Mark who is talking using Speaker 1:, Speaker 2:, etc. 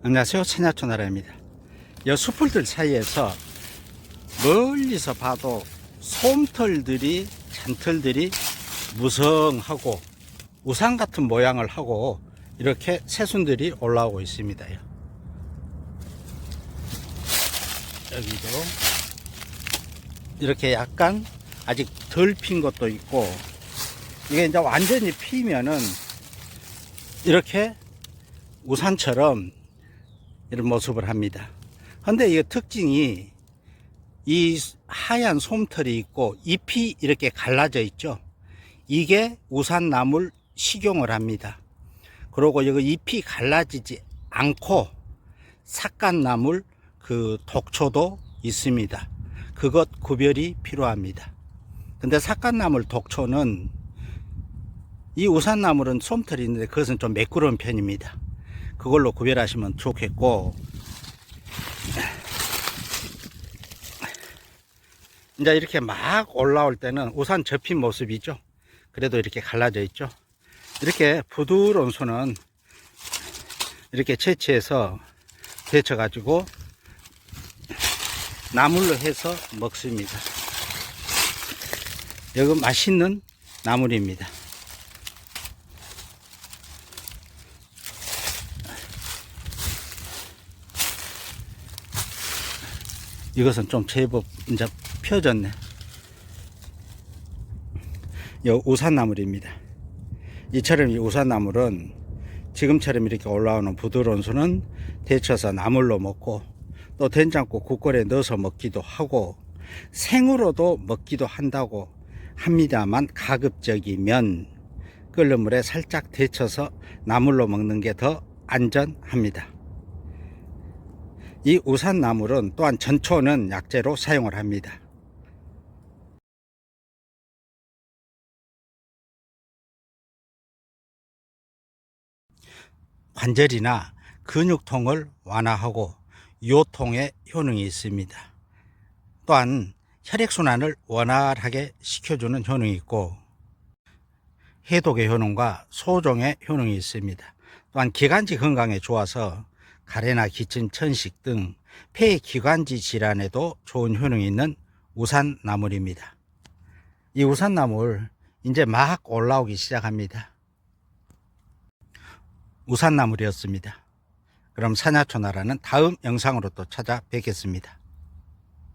Speaker 1: 안녕하세요. 천야초나라입니다. 이 숲풀들 사이에서 멀리서 봐도 솜털들이, 잔털들이 무성하고 우산 같은 모양을 하고 이렇게 새순들이 올라오고 있습니다. 여기도 이렇게 약간 아직 덜 핀 것도 있고, 이게 이제 완전히 피면은 이렇게 우산처럼 이런 모습을 합니다. 근데 이 특징이 이 하얀 솜털이 있고 잎이 이렇게 갈라져 있죠. 이게 우산나물 식용을 합니다. 그리고 여기 잎이 갈라지지 않고 삭간나물 그 독초도 있습니다. 그것 구별이 필요합니다. 근데 삭간나물 독초는, 이 우산나물은 솜털이 있는데 그것은 좀 매끄러운 편입니다. 그걸로 구별하시면 좋겠고, 이제 이렇게 막 올라올 때는 우산 접힌 모습이죠. 그래도 이렇게 갈라져 있죠. 이렇게 부드러운 손은 이렇게 채취해서 데쳐 가지고 나물로 해서 먹습니다. 여기 맛있는 나물입니다. 이것은 좀 제법 이제 펴졌네. 이 우산나물입니다. 이처럼 이 우산나물은 지금처럼 이렇게 올라오는 부드러운 순은 데쳐서 나물로 먹고, 또 된장국 국거리에 넣어서 먹기도 하고 생으로도 먹기도 한다고 합니다만, 가급적이면 끓는 물에 살짝 데쳐서 나물로 먹는 게 더 안전합니다. 이 우산나물은 또한 전초는 약재로 사용을 합니다. 관절이나 근육통을 완화하고 요통에 효능이 있습니다. 또한 혈액순환을 원활하게 시켜주는 효능이 있고, 해독의 효능과 소종의 효능이 있습니다. 또한 기관지 건강에 좋아서 가래나 기침, 천식 등 폐기관지 질환에도 좋은 효능이 있는 우산나물입니다. 이 우산나물 이제 막 올라오기 시작합니다. 우산나물이었습니다. 그럼 산야초나라는 다음 영상으로 또 찾아뵙겠습니다.